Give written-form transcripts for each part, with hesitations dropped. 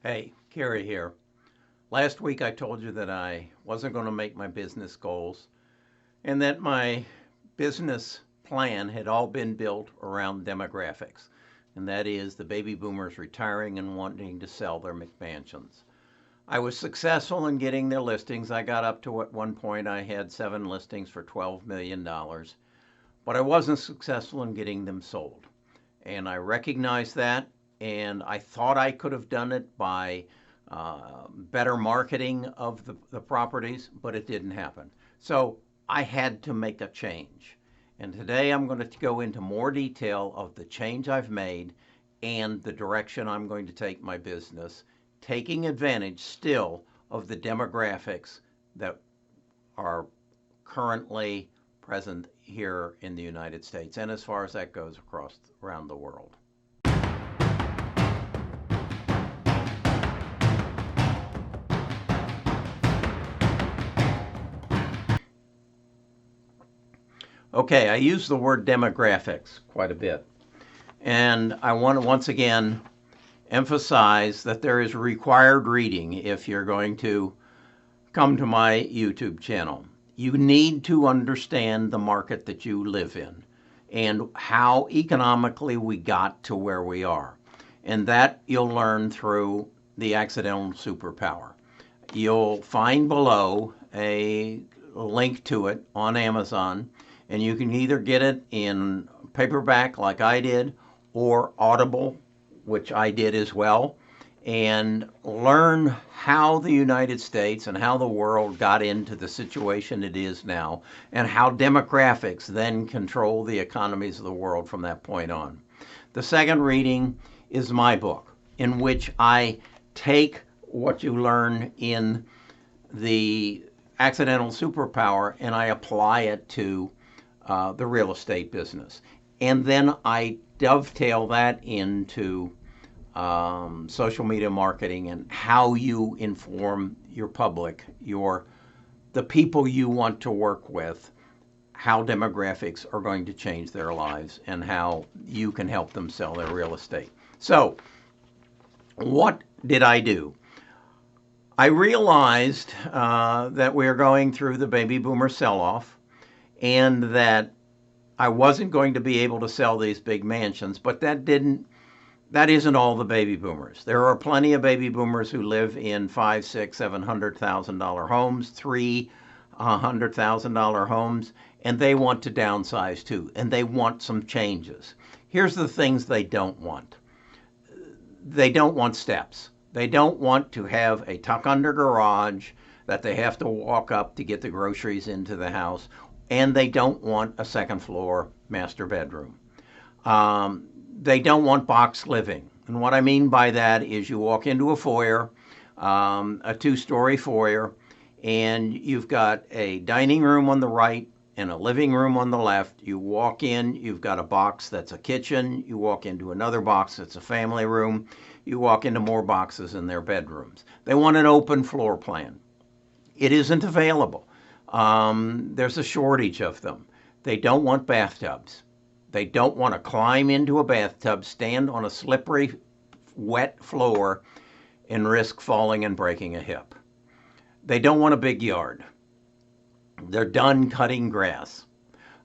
Hey, Kerry here. Last week I told you that I wasn't going to make my business goals and that my business plan had all been built around demographics, and that is the baby boomers retiring and wanting to sell their McMansions. I was successful in getting their listings. I got up to at one point I had 7 listings for $12 million, but I wasn't successful in getting them sold. And I recognized that, and I thought I could have done it by better marketing of the properties, but it didn't happen. So I had to make a change. And today I'm going to go into more detail of the change I've made and the direction I'm going to take my business, taking advantage still of the demographics that are currently present here in the United States, and as far as that goes around the world. Okay, I use the word demographics quite a bit, and I want to once again emphasize that there is required reading if you're going to come to my YouTube channel. You need to understand the market that you live in and how economically we got to where we are. And that you'll learn through the accidental superpower. You'll find below a link to it on Amazon, and you can either get it in paperback like I did or Audible, which I did as well, and learn how the United States and how the world got into the situation it is now, and how demographics then control the economies of the world from that point on. The second reading is my book, in which I take what you learn in the accidental superpower and I apply it to the real estate business. And then I dovetail that into social media marketing and how you inform your public, the people you want to work with, how demographics are going to change their lives and how you can help them sell their real estate. So, what did I do? I realized that we're going through the baby boomer sell-off and that I wasn't going to be able to sell these big mansions, but that isn't all the baby boomers. There are plenty of baby boomers who live in $500,000, $600,000, $700,000 homes, $300,000 homes, and they want to downsize too, and they want some changes. Here's the things they don't want. They don't want steps. They don't want to have a tuck-under garage that they have to walk up to get the groceries into the house, and they don't want a second floor master bedroom. They don't want box living. And what I mean by that is you walk into a foyer, a two-story foyer, and you've got a dining room on the right and a living room on the left. You walk in, you've got a box that's a kitchen. You walk into another box that's a family room. You walk into more boxes in their bedrooms. They want an open floor plan. It isn't available. There's a shortage of them. They don't want bathtubs. They don't want to climb into a bathtub, stand on a slippery, wet floor, and risk falling and breaking a hip. They don't want a big yard. They're done cutting grass.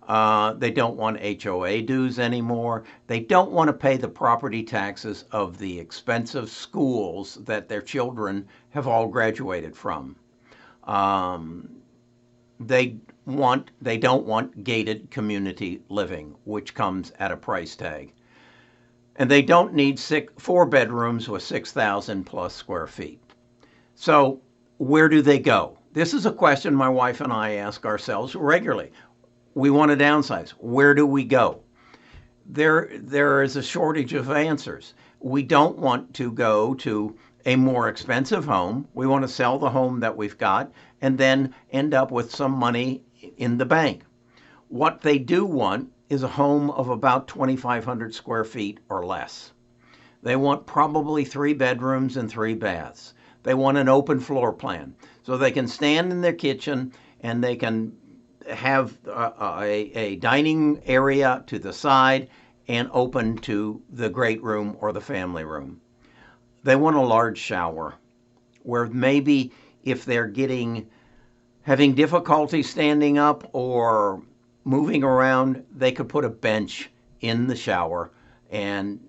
They don't want HOA dues anymore. They don't want to pay the property taxes of the expensive schools that their children have all graduated from. They don't want gated community living, which comes at a price tag. And they don't need 4 bedrooms with 6,000 plus square feet. So where do they go? This is a question my wife and I ask ourselves regularly. We want to downsize. Where do we go? There is a shortage of answers. We don't want to go to a more expensive home. We want to sell the home that we've got and then end up with some money in the bank. What they do want is a home of about 2,500 square feet or less. They want probably 3 bedrooms and 3 baths. They want an open floor plan so they can stand in their kitchen and they can have a dining area to the side and open to the great room or the family room. They want a large shower where maybe if they're having difficulty standing up or moving around, they could put a bench in the shower and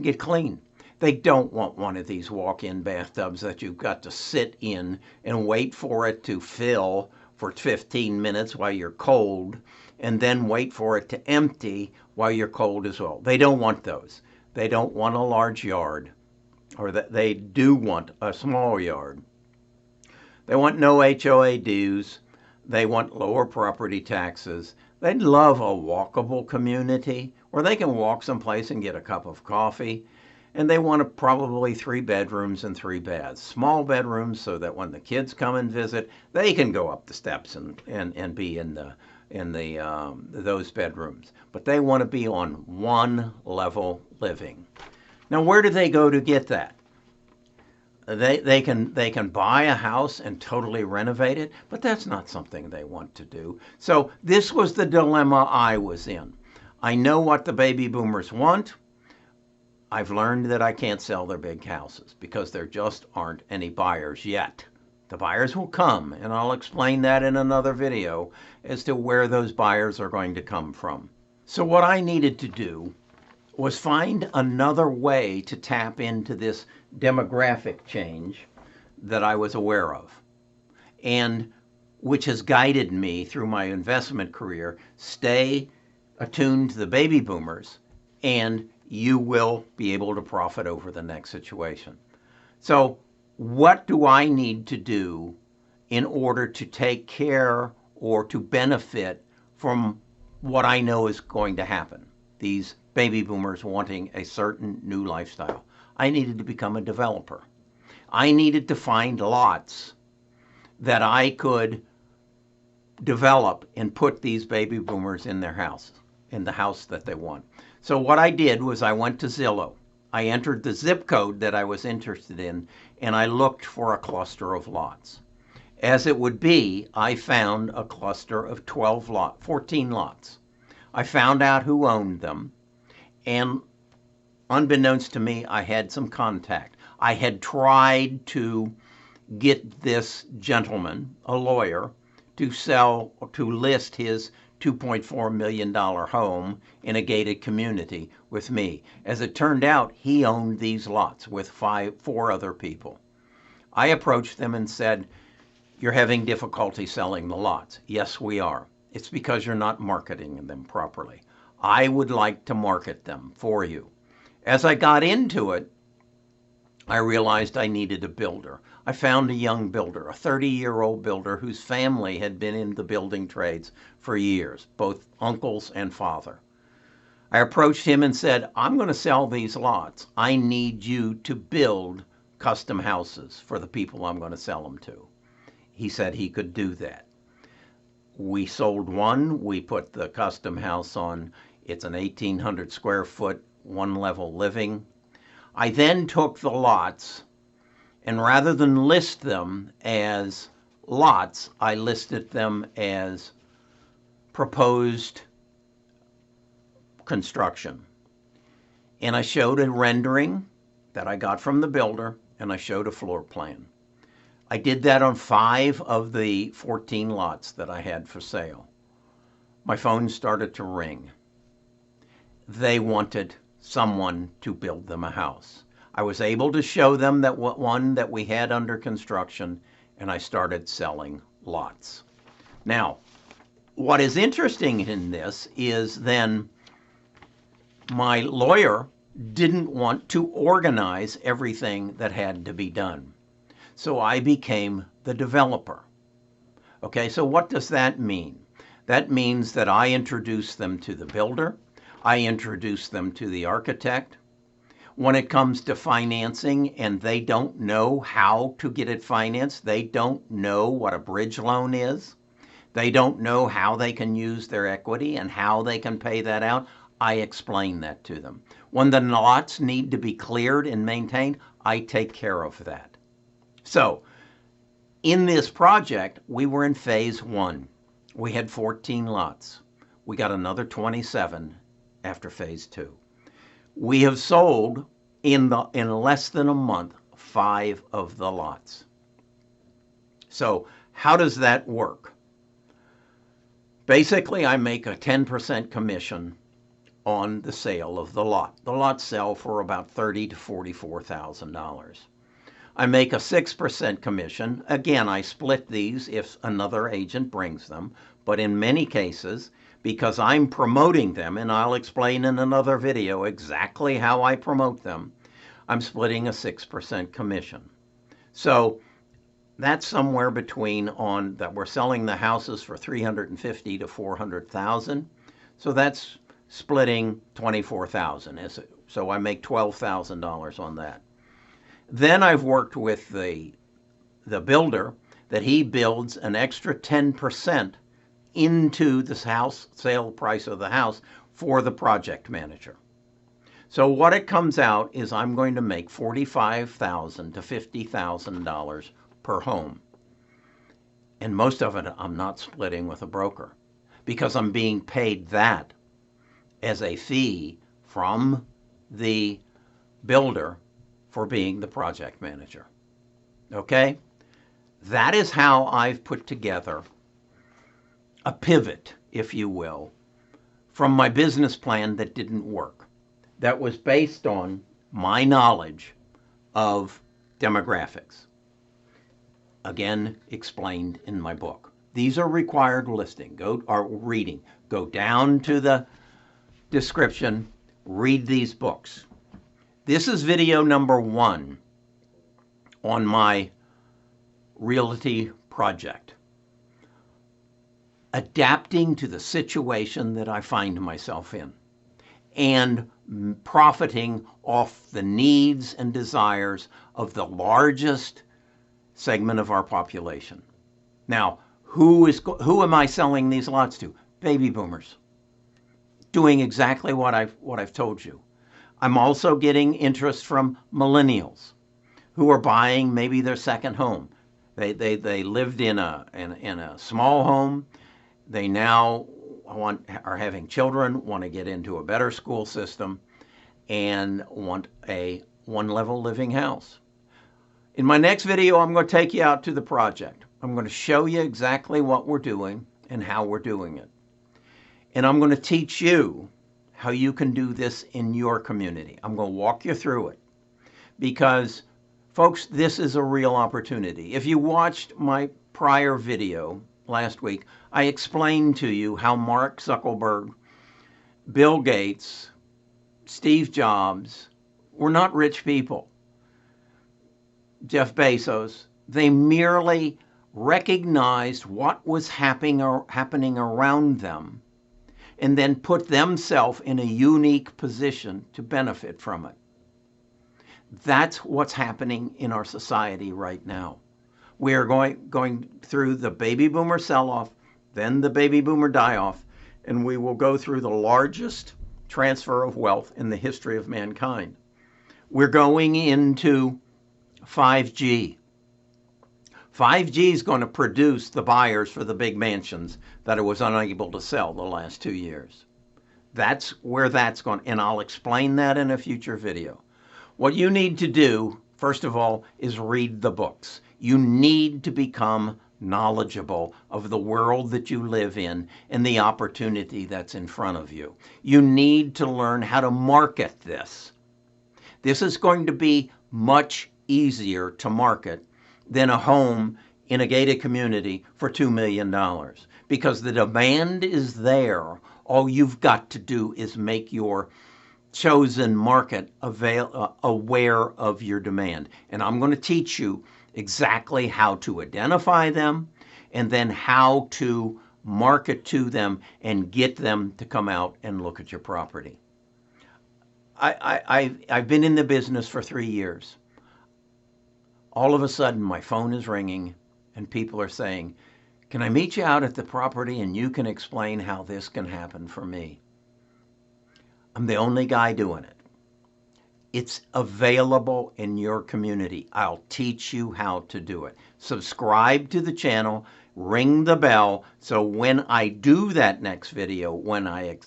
get clean. They don't want one of these walk-in bathtubs that you've got to sit in and wait for it to fill for 15 minutes while you're cold, and then wait for it to empty while you're cold as well. They don't want those. They don't want a large yard, or that they do want a small yard. They want no HOA dues. They want lower property taxes. They'd love a walkable community where they can walk someplace and get a cup of coffee. And they want probably 3 bedrooms and 3 baths. Small bedrooms so that when the kids come and visit, they can go up the steps and be in those bedrooms. But they want to be on one level living. Now, where do they go to get that? They can buy a house and totally renovate it, but that's not something they want to do. So this was the dilemma I was in. I know what the baby boomers want. I've learned that I can't sell their big houses because there just aren't any buyers yet. The buyers will come, and I'll explain that in another video as to where those buyers are going to come from. So what I needed to do was find another way to tap into this demographic change that I was aware of, and which has guided me through my investment career. Stay attuned to the baby boomers, and you will be able to profit over the next situation. So what do I need to do in order to take care or to benefit from what I know is going to happen? These baby boomers wanting a certain new lifestyle. I needed to become a developer. I needed to find lots that I could develop and put these baby boomers in their house, in the house that they want. So what I did was I went to Zillow. I entered the zip code that I was interested in, and I looked for a cluster of lots. As it would be, I found a cluster of 14 lots. I found out who owned them, and unbeknownst to me, I had some contact. I had tried to get this gentleman, a lawyer, to list his $2.4 million home in a gated community with me. As it turned out, he owned these lots with 4 other people. I approached them and said, "You're having difficulty selling the lots." "Yes, we are." "It's because you're not marketing them properly. I would like to market them for you." As I got into it, I realized I needed a builder. I found a young builder, a 30-year-old builder whose family had been in the building trades for years, both uncles and father. I approached him and said, "I'm going to sell these lots. I need you to build custom houses for the people I'm going to sell them to." He said he could do that. We sold one. We put the custom house on. It's an 1,800 square foot, one-level living. I then took the lots, and rather than list them as lots, I listed them as proposed construction. And I showed a rendering that I got from the builder, and I showed a floor plan. I did that on 5 of the 14 lots that I had for sale. My phone started to ring. They wanted someone to build them a house. I was able to show them that one that we had under construction, and I started selling lots. Now, what is interesting in this is then my lawyer didn't want to organize everything that had to be done. So I became the developer. Okay, so what does that mean? That means that I introduce them to the builder. I introduce them to the architect. When it comes to financing and they don't know how to get it financed, they don't know what a bridge loan is, they don't know how they can use their equity and how they can pay that out, I explain that to them. When the lots need to be cleared and maintained, I take care of that. So, in this project, we were in phase 1. We had 14 lots. We got another 27 after phase 2. We have sold in less than a month, 5 of the lots. So how does that work? Basically, I make a 10% commission on the sale of the lot. The lots sell for about $30,000 to $44,000. I make a 6% commission. Again, I split these if another agent brings them, but in many cases, because I'm promoting them, and I'll explain in another video exactly how I promote them, I'm splitting a 6% commission. So that's somewhere between on that we're selling the houses for $350,000 to $400,000. So that's splitting $24,000. So I make $12,000 on that. Then I've worked with the builder that he builds an extra 10% into this house sale price of the house for the project manager. So what it comes out is I'm going to make $45,000 to $50,000 per home. And most of it I'm not splitting with a broker because I'm being paid that as a fee from the builder for being the project manager. Okay? That is how I've put together a pivot, if you will, from my business plan that didn't work. That was based on my knowledge of demographics. Again, explained in my book. These are required listing. Reading. Go down to the description, read these books. This is video number 1 on my realty project. Adapting to the situation that I find myself in and profiting off the needs and desires of the largest segment of our population. Now, who am I selling these lots to? Baby boomers. Doing exactly what I've told you. I'm also getting interest from millennials who are buying maybe their second home. They lived in a small home. They now are having children, want to get into a better school system, and want a one-level living house. In my next video, I'm going to take you out to the project. I'm going to show you exactly what we're doing and how we're doing it. And I'm going to teach you how you can do this in your community. I'm going to walk you through it because, folks, this is a real opportunity. If you watched my prior video last week, I explained to you how Mark Zuckerberg, Bill Gates, Steve Jobs were not rich people. Jeff Bezos, they merely recognized what was happening around them and then put themselves in a unique position to benefit from it. That's what's happening in our society right now. We are going through the baby boomer sell-off, then the baby boomer die-off, and we will go through the largest transfer of wealth in the history of mankind. We're going into 5G. 5G is going to produce the buyers for the big mansions that it was unable to sell the last 2 years. That's where that's going, and I'll explain that in a future video. What you need to do, first of all, is read the books. You need to become knowledgeable of the world that you live in and the opportunity that's in front of you. You need to learn how to market this. This is going to be much easier to market than a home in a gated community for $2 million because the demand is there. All you've got to do is make your chosen market aware of your demand. And I'm going to teach you exactly how to identify them and then how to market to them and get them to come out and look at your property. I've been in the business for 3 years. All of a sudden, my phone is ringing and people are saying, can I meet you out at the property and you can explain how this can happen for me? I'm the only guy doing it. It's available in your community. I'll teach you how to do it. Subscribe to the channel. ring the bell, so when I do that next video, when I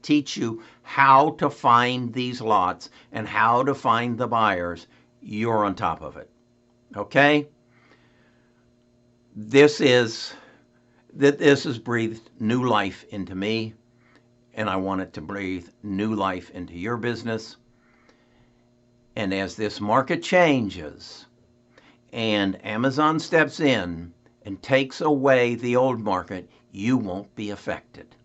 teach you how to find these lots and how to find the buyers, you're on top of it. Okay? This has breathed new life into me, and I want it to breathe new life into your business. And as this market changes and Amazon steps in and takes away the old market, you won't be affected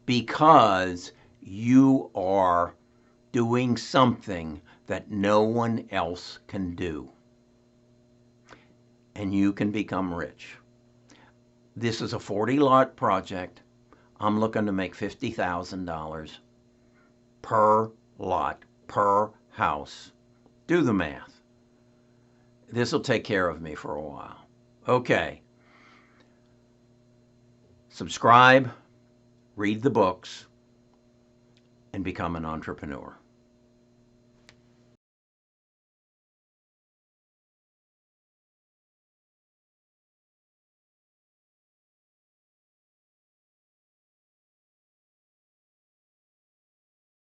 because you are doing something that no one else can do. And you can become rich. This is a 40-lot project. I'm looking to make $50,000 per lot, per house. Do the math. This will take care of me for a while. Okay. Subscribe, read the books, and become an entrepreneur.